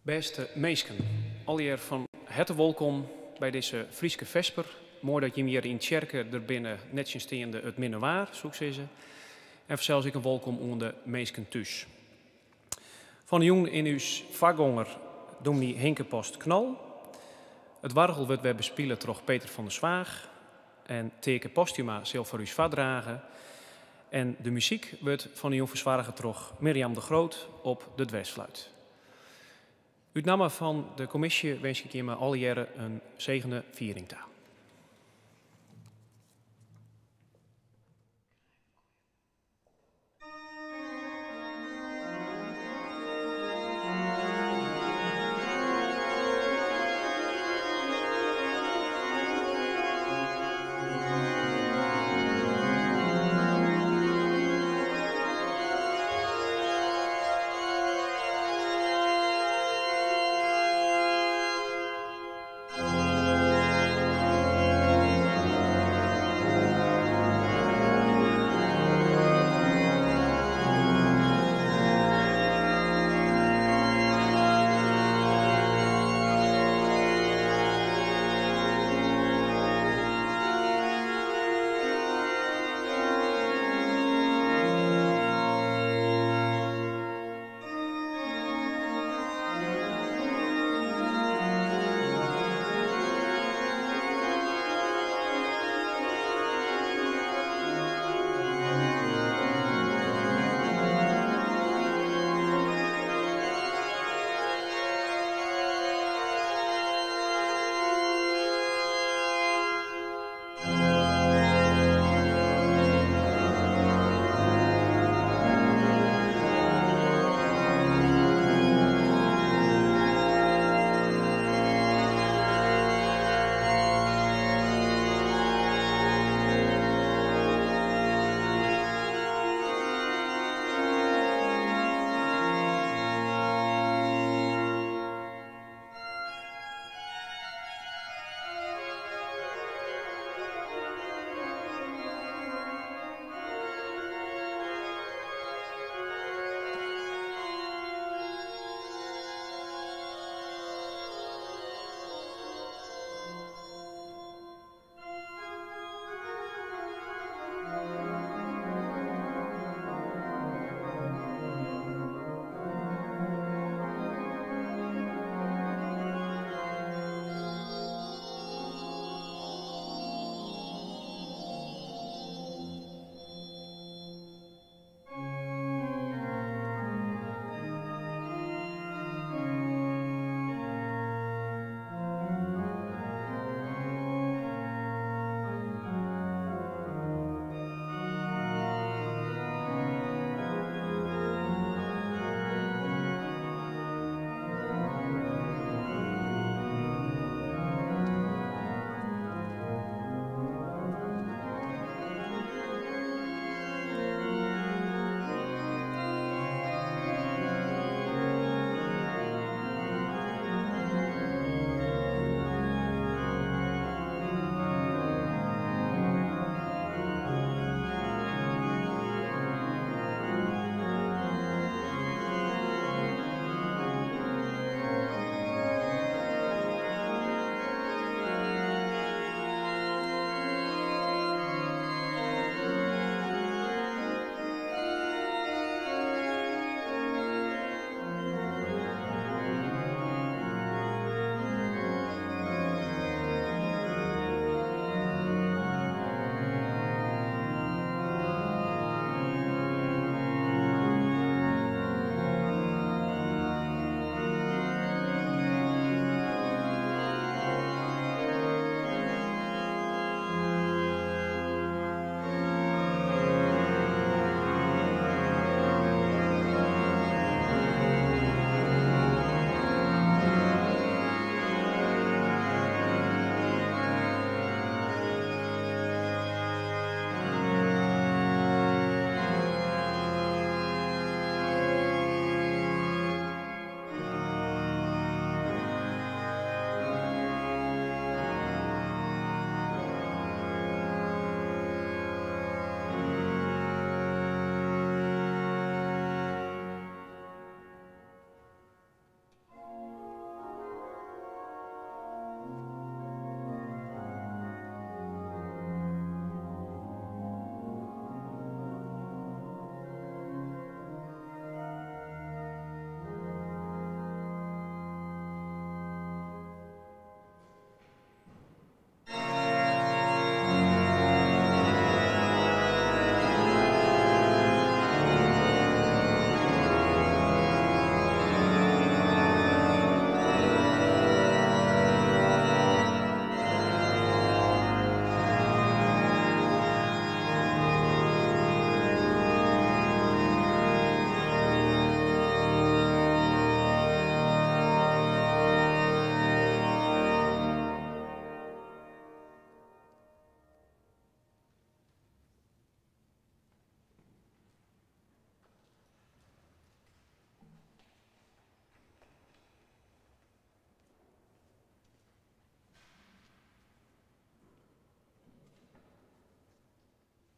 Beste meesken, allereer van harte welkom bij deze Frieske Vesper. Mooi dat je hier in Tjerken er binnen netjes steende het minder waar, zo ik zeggen. En zelfs ik een welkom onder de meesken thuis. Van de jongen in uw vagonger dominee Henkepost Knal. Het wargel wordt weer bespielen door Peter van der Zwaag. En Teke Postuma zal voor u vadragen. En de muziek wordt van de jong verzwaren door Mirjam de Groot op de dwarsfluit. Uit naam van de commissie wens ik je me alle jaren een zegende viering toe.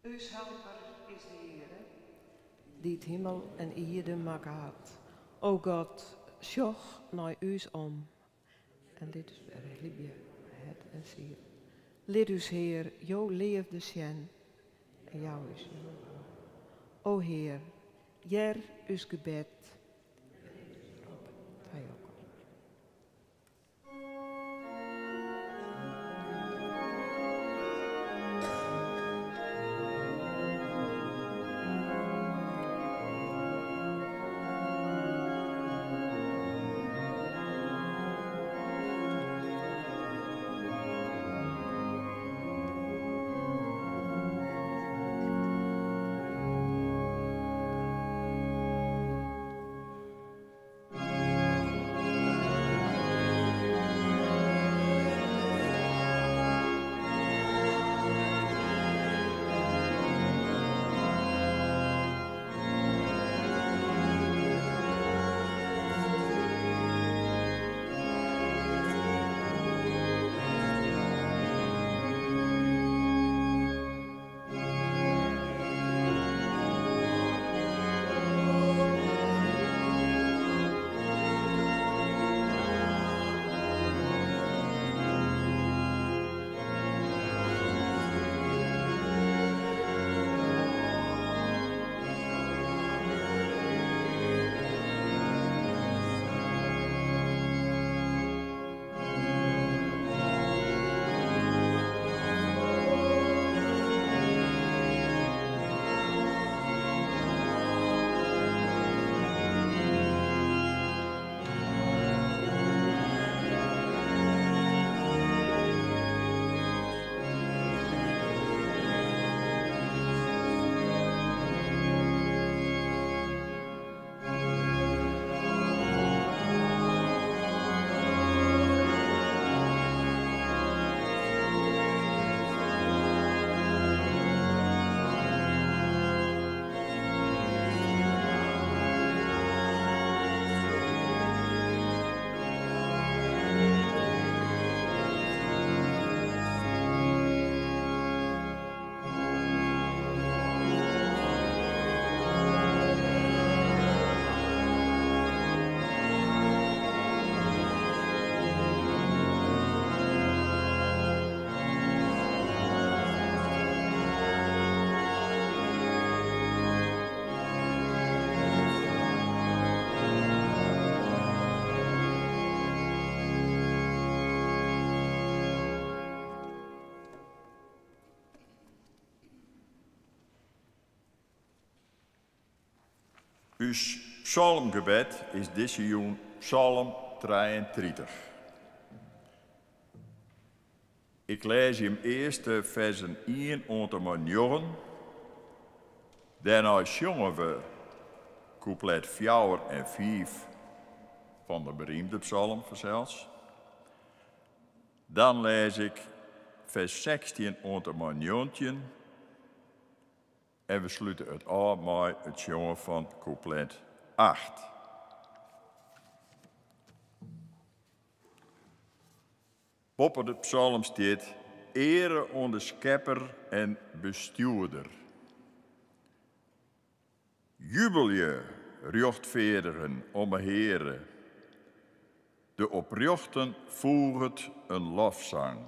Uws helper is de Heere, die het hemel en aarde maken had. O God, sjoch naar uws om. En dit is weer liefje, het en ziel. Lid uws Heer, jouw leefde sjen, en jou is jou. O Heer, jer uws gebed. Hij ook. Uw psalmgebed is deze joen psalm 33. Ik lees hem eerst de versen 1 tot en met 9. Daarna zongen we couplet 4 en 5 van de beroemde psalm zelfs. Dan lees ik vers 16 tot en met 19. En we sluiten het af met het zongen van couplet 8. Boven de psalm staat: ere onder schepper en bestuurder. Jubel je, rechtvaardigen, om de Heere. De oprechten voert een lofzang.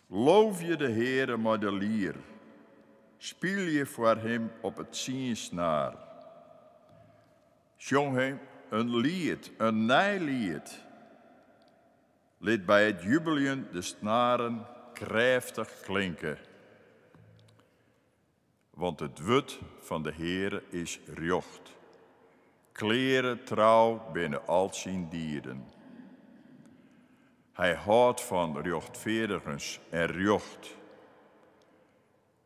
Loof je de Heere met de lier. Speel je voor hem op het ziensnaar. Zong hem een lied, een nijlied. Liet bij het jubelen de snaren krachtig klinken. Want het wut van de Heere is recht. Kleren trouw binnen al zijn dieren. Hij houdt van rechtvaardigens en recht.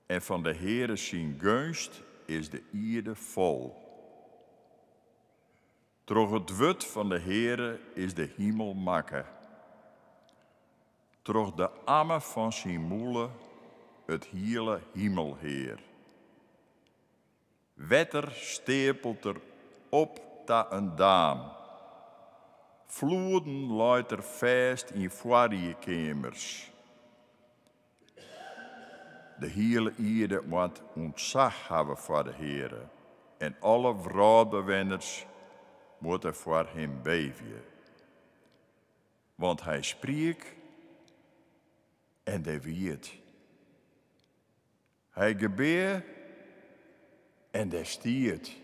En van de Heere zijn gunst is de ierde vol. Troch het wut van de Heere is de hemel makke. Troch de amme van zijn moele het hele hemelheer. Wetter stapelt er op ta een daam. Vloeden luidt er vast in kemers. de hele ierde moet ontzag hebben voor de Heere. En alle vrouwbewenners moeten voor hem beven. Want hij spreekt en hij weet. Hij gebeurt en hij stiert.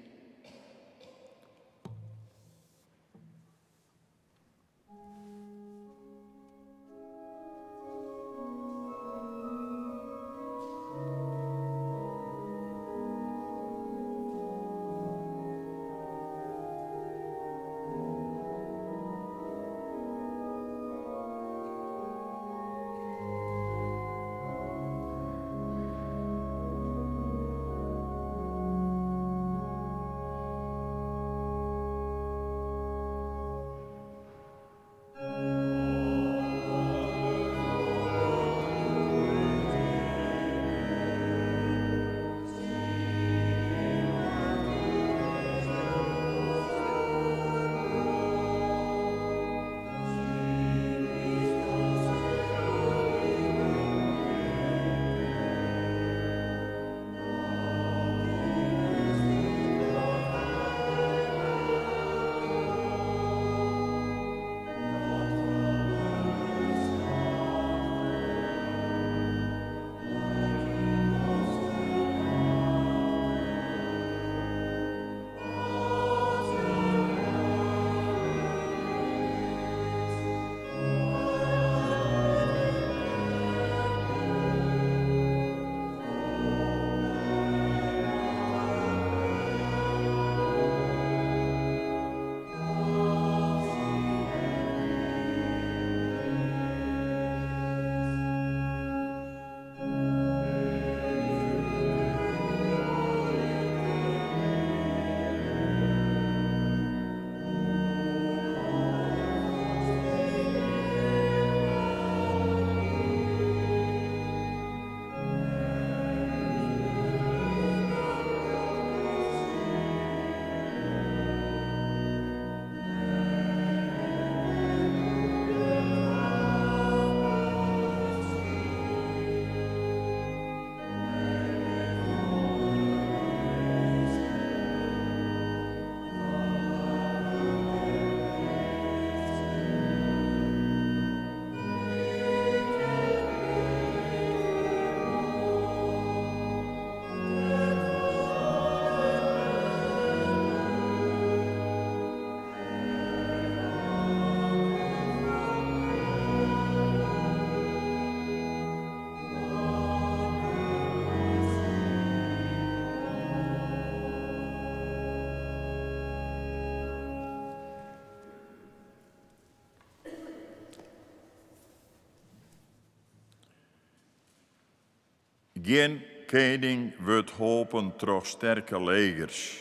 Geen koning wordt hopen troch sterke legers.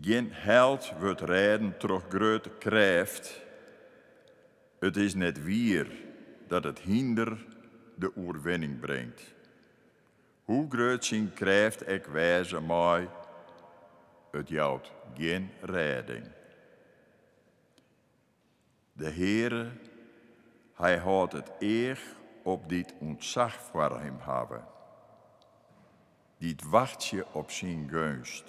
Geen held wordt rijden troch grote kracht. Het is net wier dat het hinder de oerwinning brengt. Hoe groot zijn kracht ik wijze mij, het jouwt geen redding. De Heere, hij houdt het eer op dit ontzag voor hem hebben. Dit wacht je op zijn gunst.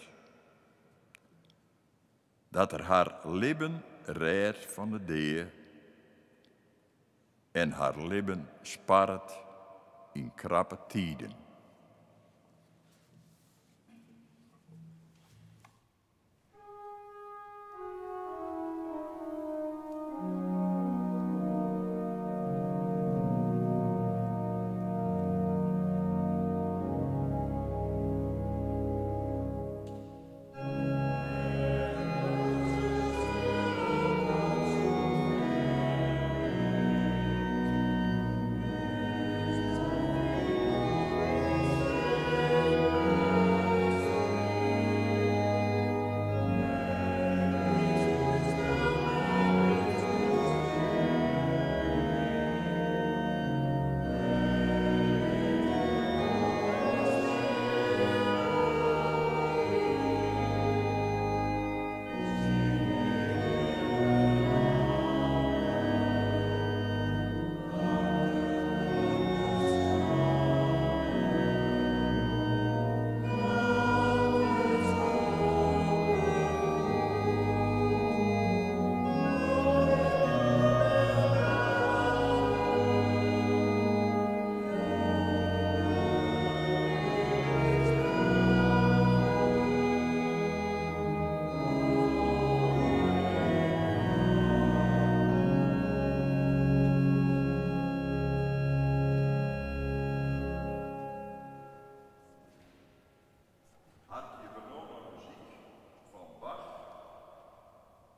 Dat er haar lippen redt van de deur en haar lippen spart in krappe tijden.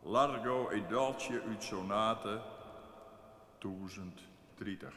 Largo e Dolce uit sonate 1030.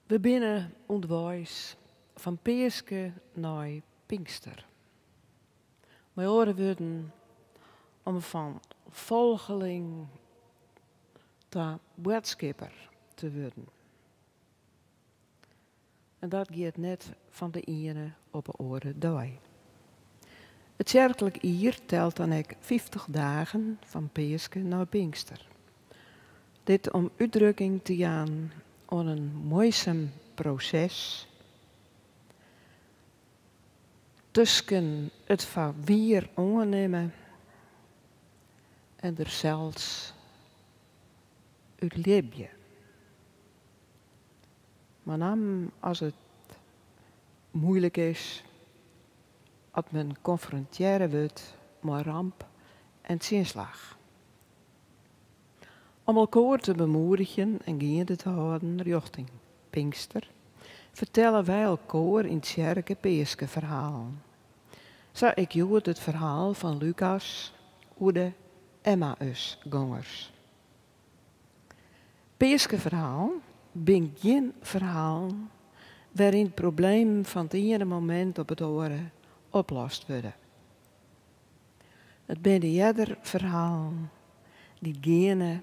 We binnen onderwijs van Peerske naar Pinkster. Mijn oren worden om van volgeling tot boodschapper te worden. En dat gaat net van de ene op de andere dag. Het kerkelijk jaar telt dan ook 50 dagen van Peerske naar Pinkster. Dit om uitdrukking te gaan aan een moeizaam proces tussen het van weer ondernemen en er zelfs uit leven. Maar dan als het moeilijk is, als men confronteren wordt met ramp en zinslag. Om elkaar te bemoedigen en gaande te houden richting Pinkster, vertellen wij elkaar in het kerk Peeske verhalen. Zo ik joet het verhaal van Lucas over de Emmausgangers. Peeske verhaal ben geen verhaal waarin het probleem van het ene moment op het andere oplost worden. Het ben eerder verhaal die gaan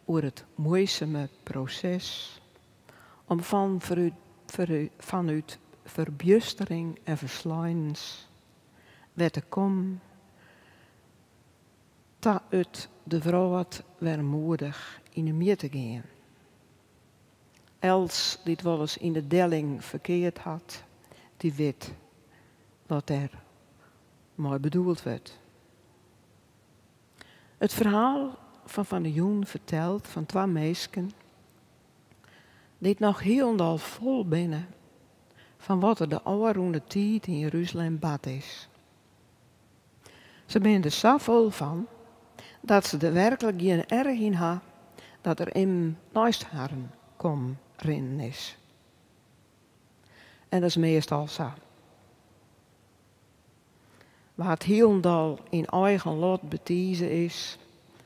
over het moeizame proces om vanuit verbjustering en verslijns weer te komen dat het de vrouw weer moedig in de meer te gaan. Els die het wel eens in de delling verkeerd had, die weet wat er mooi bedoeld werd. Het verhaal van de Joen vertelt van 2 meisken die het nog heel vol binnen van wat er de oude tijd in Jeruzalem bad is. Ze zijn er zo vol van dat ze er werkelijk geen erg in ha dat er in naast haar kom rennen is. En dat is meestal zo. Waar het heel in eigen lot betiezen is,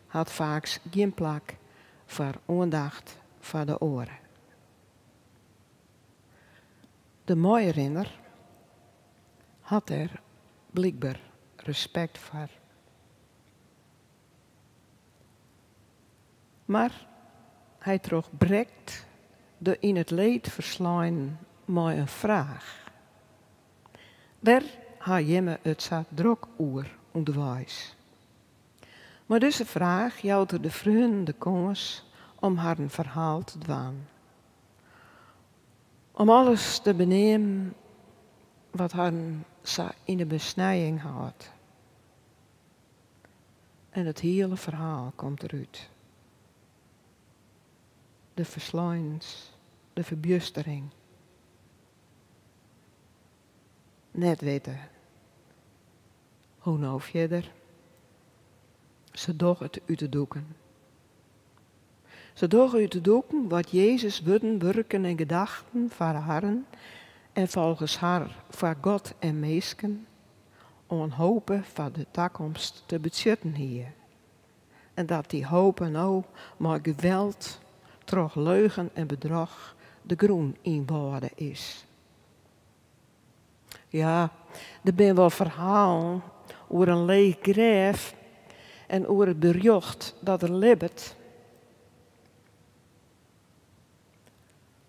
had vaak geen plek voor aandacht voor de oren. De mooie renner had er blijkbaar respect voor. Maar hij droeg brekt de in het leed verslaan met een vraag. Waar ha jemme het zat drok oer onderwijs. Maar deze vraag jouwde de vrienden de kans om haar een verhaal te dwaan. Om alles te benemen wat haar in de besnijing had. En het hele verhaal komt eruit. De verslijns, de verbjustering. Net weten hoe nou verder. Ze doch het uit te doeken. Ze doch uit te doeken wat Jezus wilde werken en gedachten van haar en volgens haar voor God en meesken om hopen van de toekomst te bezitten hier. En dat die hopen nou maar geweld, troch leugen en bedrog de groen inbouwen is. Ja, er ben wel verhalen over een leeg graf en over het bericht dat er lebt.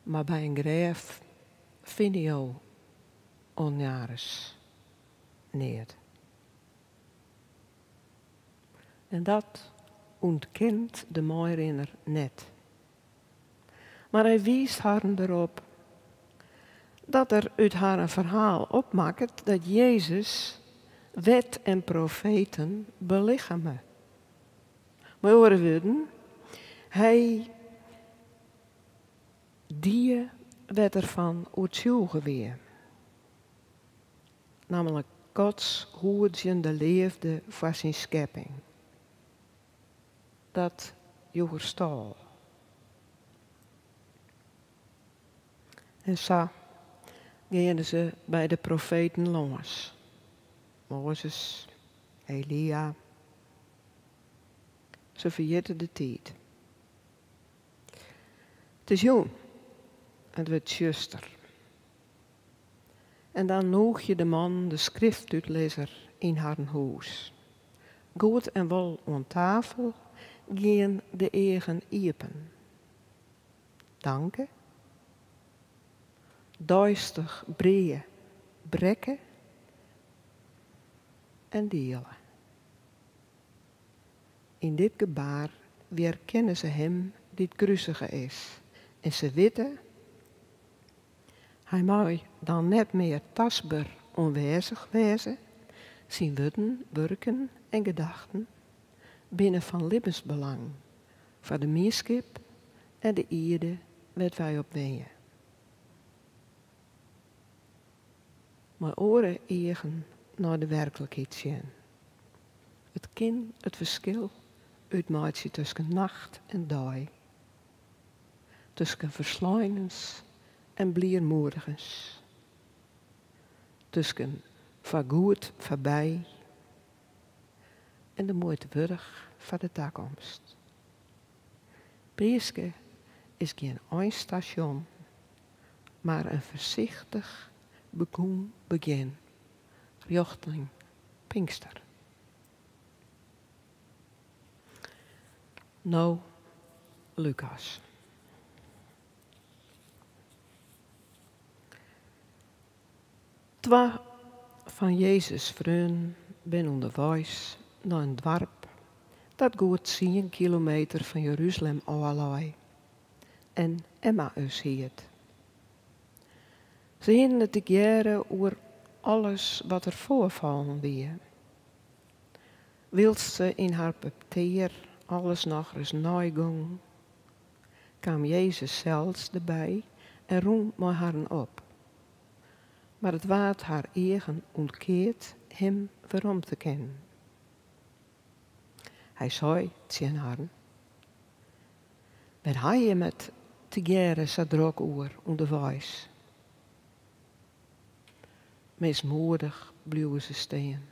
Maar bij een graf vind je jou onjares niet. En dat ontkent de mooierinner net. Maar hij wijst haar erop dat er uit haar een verhaal opmaakt dat Jezus wet en profeten belichamen. Met andere woorden, hij die werd ervan uitzogen weer. Namelijk Gods hoedjende leefde voor zijn schepping. Dat jonger stal. En zo gingen ze bij de profeten langs. Mozes, Elia. Ze verjitten de tijd. Het is jong. Het werd zuster. En dan noeg je de man, de schriftuitlezer, in haar huis. Goed en wel aan tafel gaan de eigen iepen. Danken. Duistig breien, brekken en delen. In dit gebaar weer kennen ze hem die het kruisige is. En ze weten, hij mag dan net meer tastbaar onwezig wezen, zien witten, werken en gedachten binnen van levensbelang voor de meerskip en de ierde waar wij op wezen. maar oren eigen naar de werkelijkheid zien. Het kind, het verschil, uitmaakt je tussen nacht en dag. Tussen verslijnens en bliermoedigens. Tussen vergoed voorbij en de moeite wurdig van de toekomst. Prieske is geen eindstation, maar een voorzichtig begin richting Pinkster. Nou, Lucas. Twee van Jezus' vrienden ben onderwijs naar een dorp dat goed 10 kilometer van Jeruzalem aflei en Emmaus heet. Ze hadden het jaren over alles wat er voorvallen weer. Wilst ze in haar papier alles nog eens nagaan, kwam Jezus zelfs erbij en roem met haar op. Maar het waard haar eigen ontkeerd hem waarom te kennen. Hij zei tegen haar: "Wat hij je met te jaren zo druk over onderwijs?" Mismoedig bleven ze staan.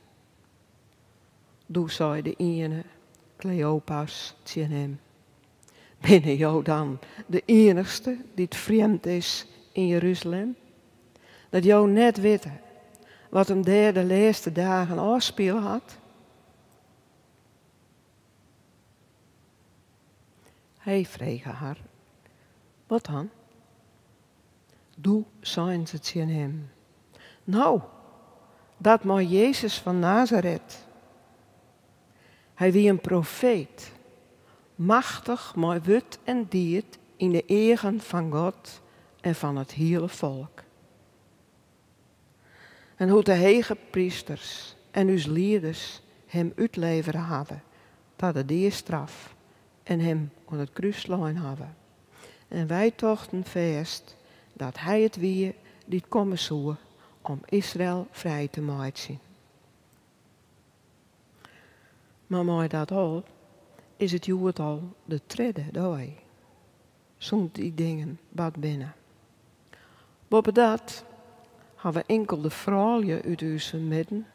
Toen zei de ene, Cleopas, tegen hem: "Ben jou dan de enigste die het vreemd is in Jeruzalem? Dat jou net weten wat hem daar de laatste dagen afspelen had?" Hij vroeg haar: "Wat dan?" Toen zeiden ze tegen hem: "Nou, dat maar Jezus van Nazareth. Hij wie een profeet, machtig maar wut en diert in de egen van God en van het hele volk. En hoe de heilige priesters en uw leiders hem uitleveren hadden, dat de deerstraf en hem aan het kruis slaan hadden. En wij tochten vast dat hij het wie die komen zou om Israël vrij te maken. Maar met dat al is het juist al de tweede dag. Zond die dingen wat binnen. Boven dat hebben we enkel de vrouwen uit onze midden,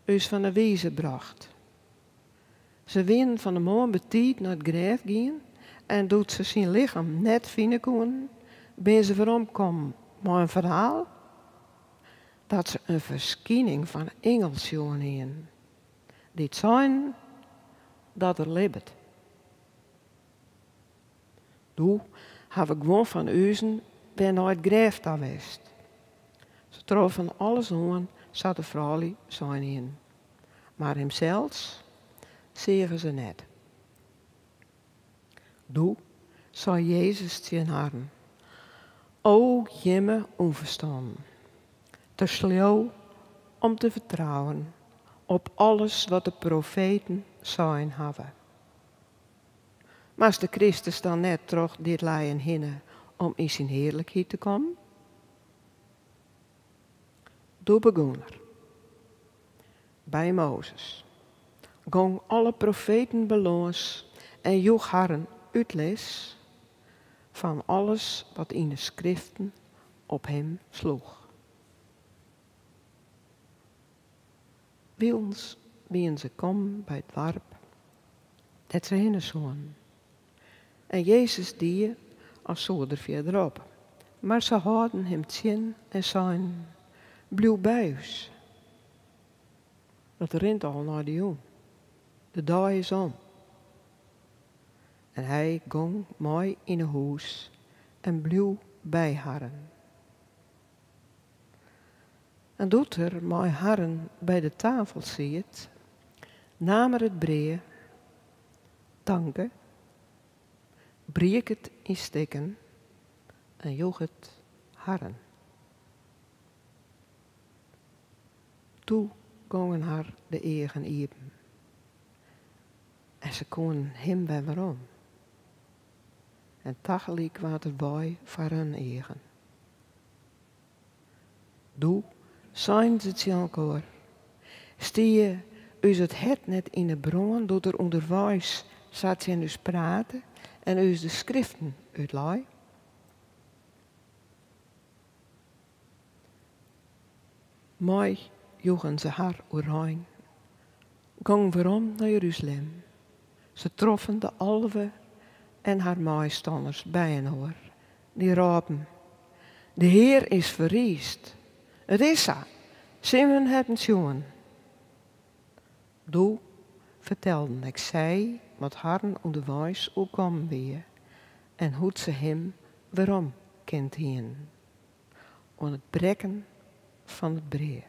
ons van de wezen bracht. Ze winnen van de morgen betiet naar het graf gaan en doet ze zijn lichaam net vinden kon, ben ze veromkomen. Maar een verhaal dat ze een verschijning van engels zien. Die zijn dat er leeft. Toen hebben we gewoon van uzen ben naar het graf geweest. Ze troffen alles aan, zat de vrouw zijn in. Maar hemzelfs zeggen ze net. Toen zei Jezus tegen haar: "O jimme onverstand, te sluw om te vertrouwen op alles wat de profeten zijn hebben. Maar is de Christus dan net toch dit leien hinnen om in zijn heerlijkheid te komen?" Toen begon er. Bij Mozes gong alle profeten beloos en joeg haar een uitles van alles wat in de schriften op hem sloeg. Bij ons ben ze komen bij het dorp, dat ze heen zoon. En Jezus die als zo er verderop. Maar ze hadden hem zien en zeiden: "Blijf bij ons." Dat rent al naar die om. De dag is om. En hij ging mooi in een huis en bleef bij haar. En doet er met haar bij de tafel zit, nam er het breed, dankte, breek het in stukken en joeg het haar. Toen gingen haar de eigen even. En ze konden hem bij waarom. En tegelijk was het bij voor hun eigen. Toen Zijn ze het elkaar. Stie us het het net in de bron, doet er onderwijs zat ze in us praten en us de schriften uitlei. Mooi joegen ze haar oranje. Gong waarom naar Jeruzalem. Ze troffen de alve en haar maaistanders bij een hoor. Die rapen. De Heer is verriest. Het is zo. Simon het een jongen. Doe vertelden ik zij wat harren onderwijs ook komen weer. En hoe ze hem waarom kent heen. Om het brekken van het breed.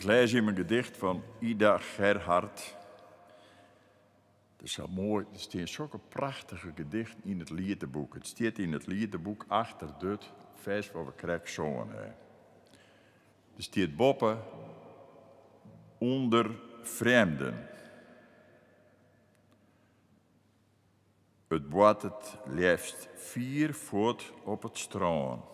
Ik lees in mijn gedicht van Ida Gerhard. Dat is zo mooi. Er staan zulke prachtige gedichten in het liedeboek. Het staat in het liedeboek achter dit vers waar we krijgen zongen. Er staat boppen onder vreemden. Het wordt het liefst 4 voet op het strand.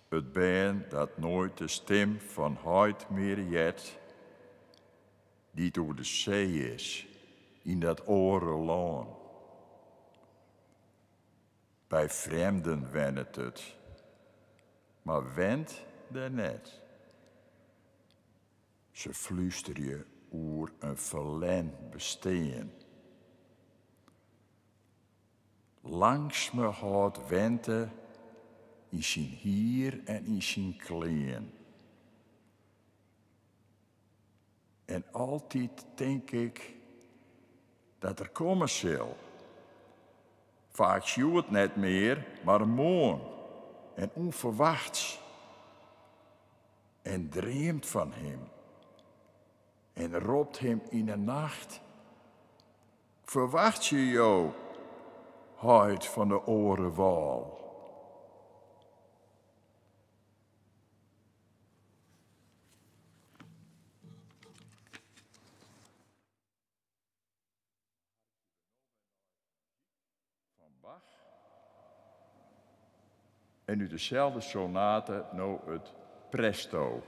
Het ben dat nooit de stem van huid meer jet, die door de zee is, in dat orenland. Bij vreemden wennet het, maar went er net. Ze fluister je oer een verlen besteen. Langs me houdt wente in zijn hier en in zijn kleen. En altijd denk ik dat er komen zal. Vaak zie het net meer, maar morgen en onverwachts. En dreamt van hem. En roept hem in de nacht. Verwacht je jou, huid van de orenwal? En nu dezelfde sonate, nou het presto.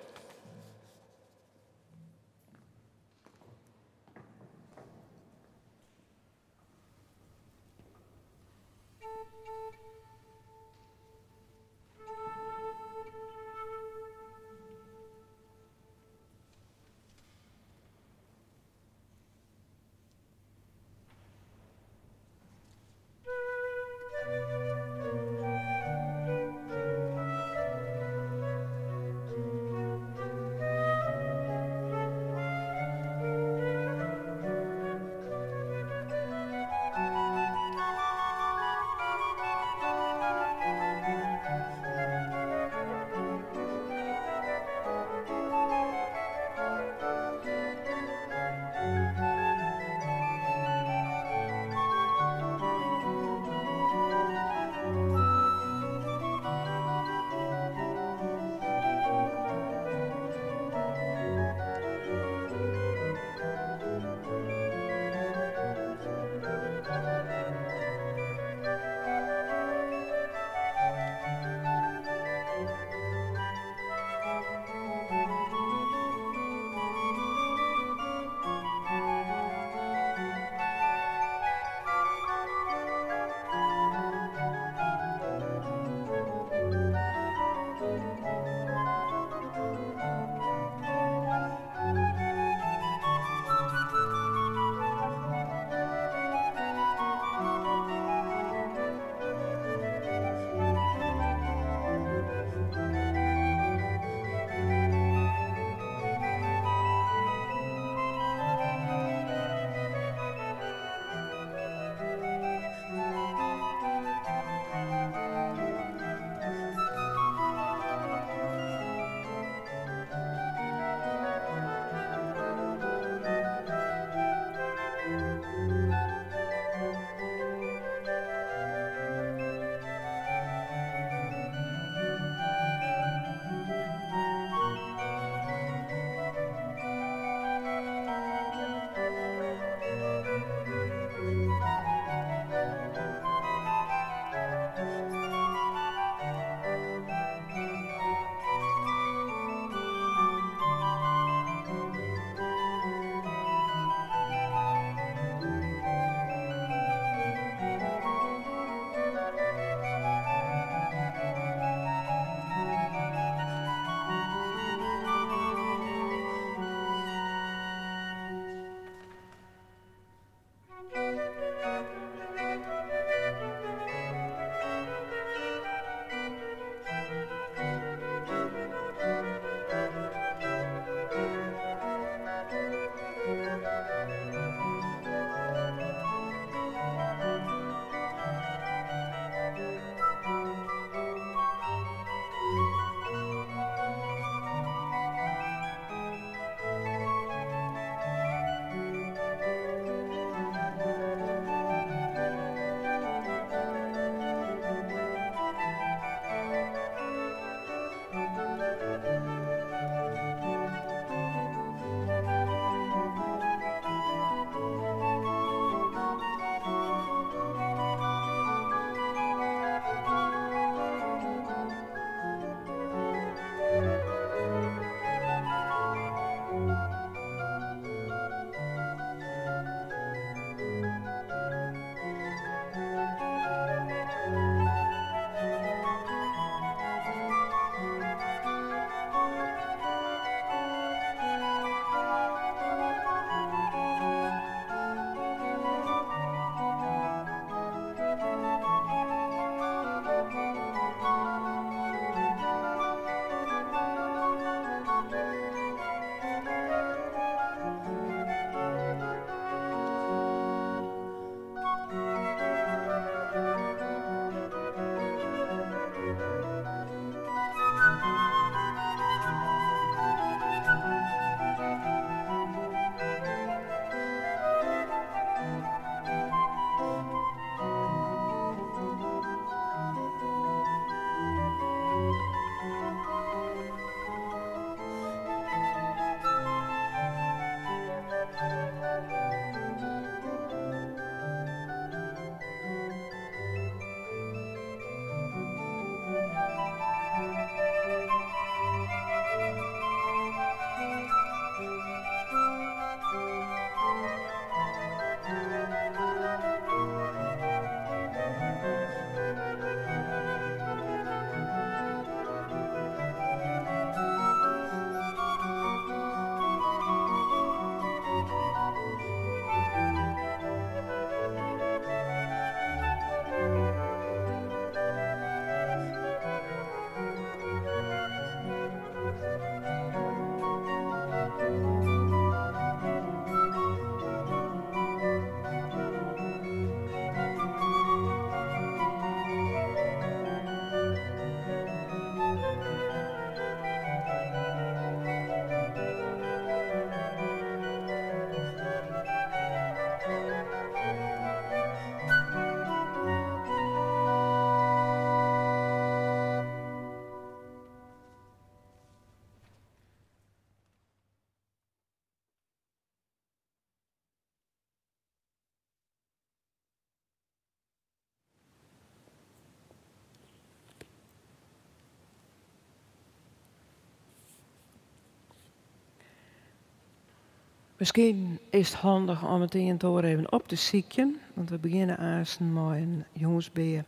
Misschien is het handig om het in het even op te zieken, want we beginnen eerst met een jongensbeer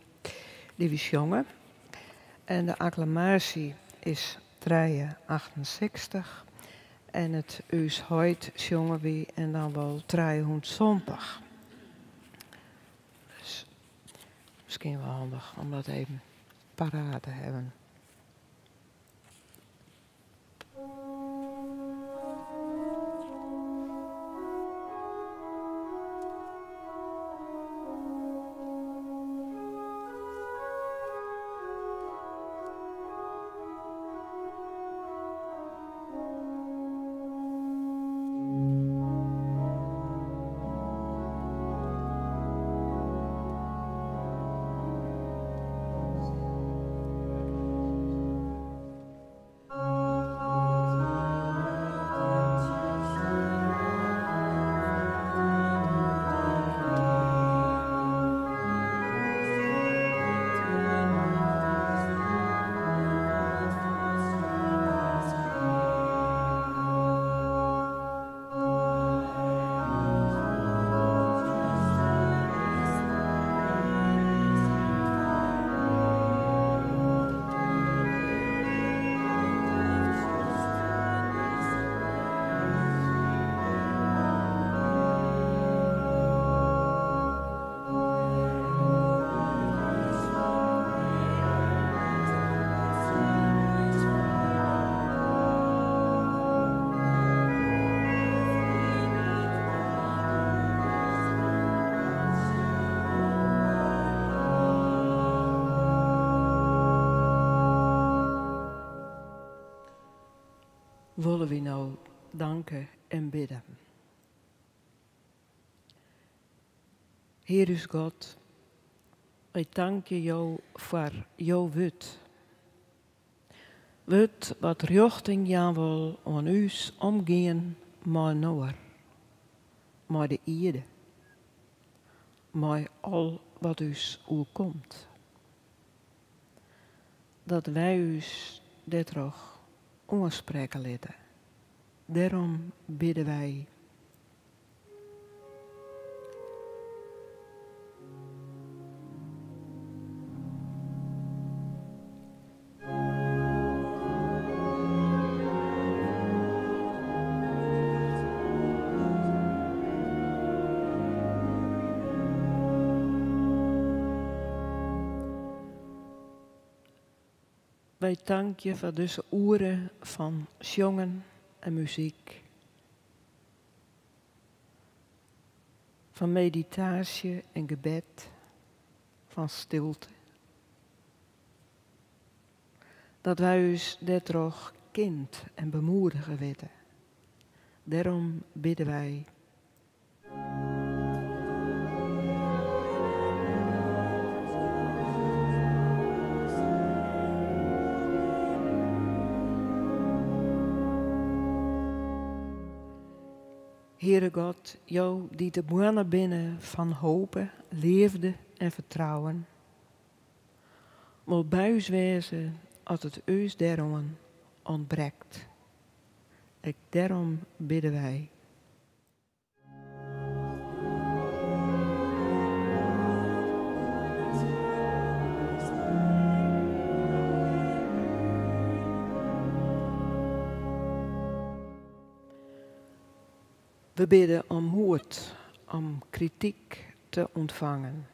die we jongen. En de acclamatie is 368 en het us huid jongen we en dan wel 320. Dus misschien wel handig om dat even paraat te hebben. Willen we nou danken en bidden. Heer is God, ik dank je jou voor jouw wut. Wut wat richting jou wil aan ons omgaan, maar noor. Maar de Ede. Maar al wat ons overkomt. Dat wij ons dit toch aanspreken laten. Daarom bidden wij. Wij danken je voor deze uren van zongen en muziek. Van meditatie en gebed. Van stilte. Dat wij ons dit toch kind en bemoedigen weten. Daarom bidden wij. Heere God, jou die de boenen binnen van hopen, liefde en vertrouwen. Moet bij ons wezen als het ons daarom ontbreekt. Ik daarom bidden wij. We bidden om moed, om kritiek te ontvangen.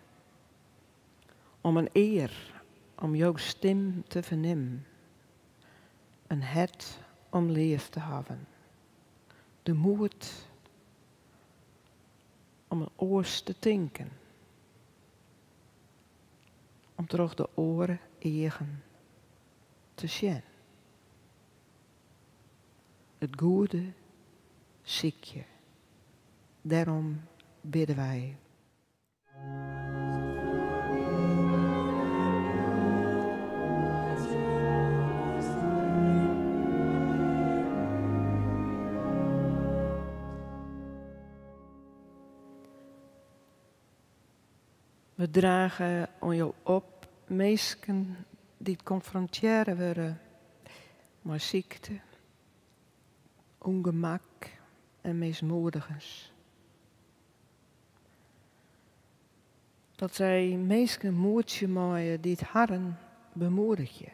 Om een eer, om jouw stem te vernemen. Een het om leef te hebben. De moed om een oors te denken. Om terug de oren eigen te zien. Het goede ziek je. Daarom bidden wij. We dragen aan jou op mensen die confronteren worden met ziekte, ongemak en mismoedigers. Dat zij meesten moedje maaien die het harren bemoedig je.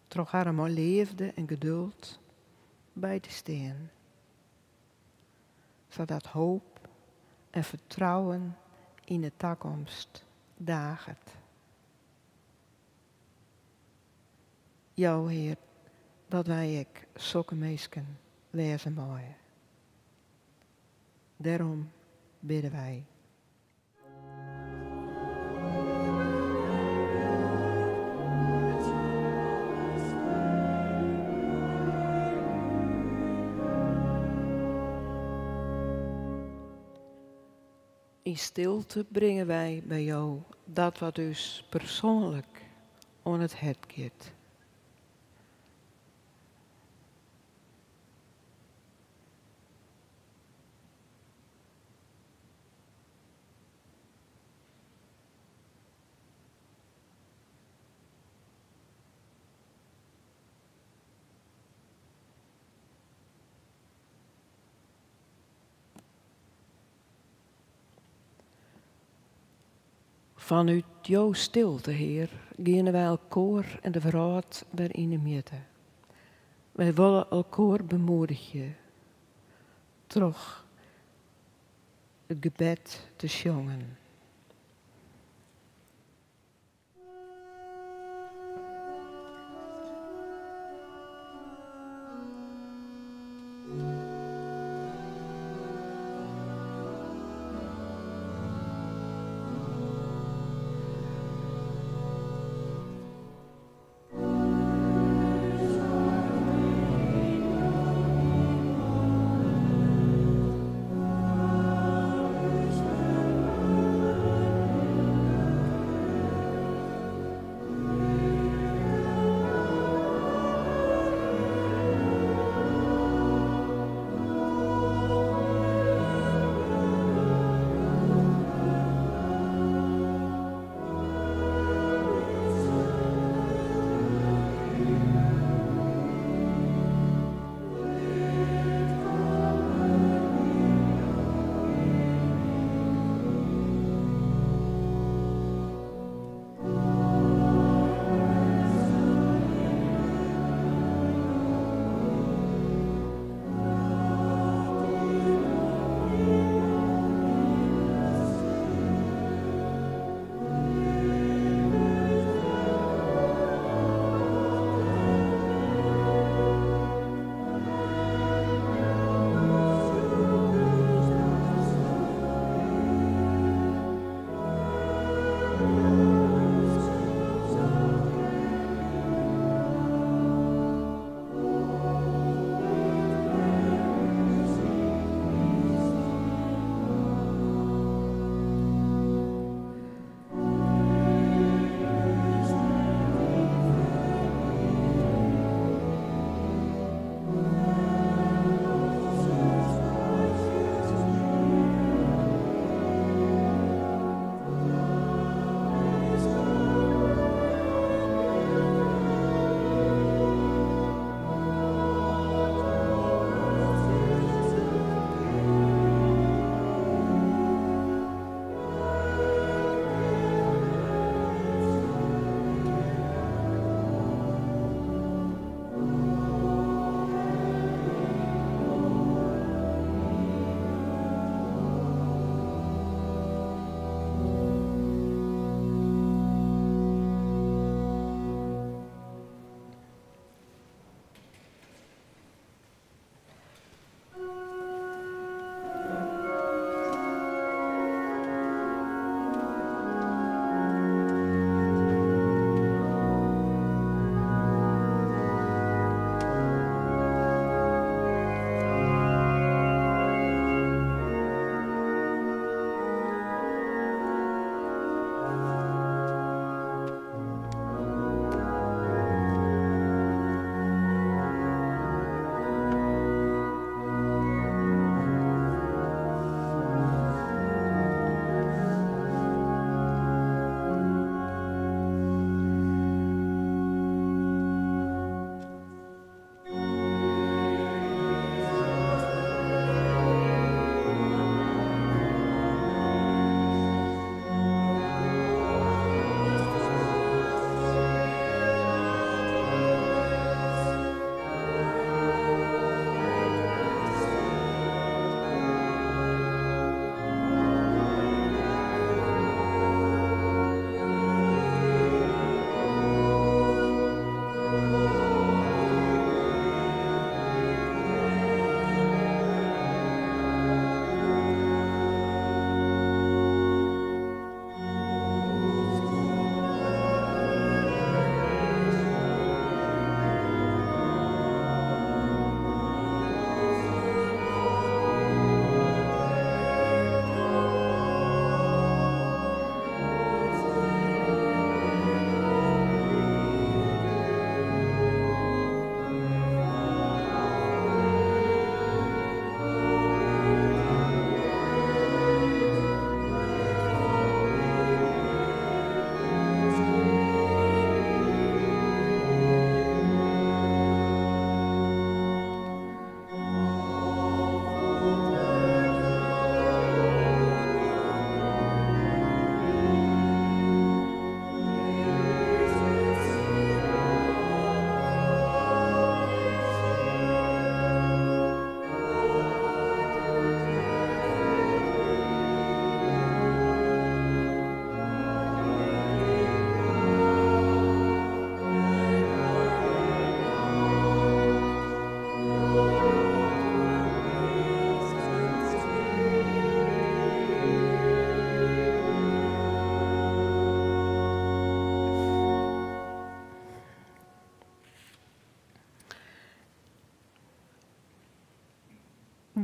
Toch haar maar liefde en geduld bij te staan. Zodat hoop en vertrouwen in de toekomst dagert. Jou Heer, dat wij ik zulke meesken wezen mooien. Daarom bidden wij. In stilte brengen wij bij jou dat wat dus persoonlijk aan het hart gaat. Vanuit jouw stilte, Heer, gaan wij elkaar en de verraad weer in de midden. Wij willen elkaar bemoedigen, toch het gebed te zongen.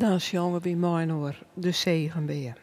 Dan zongen we mooi hoor, de zegenbeer.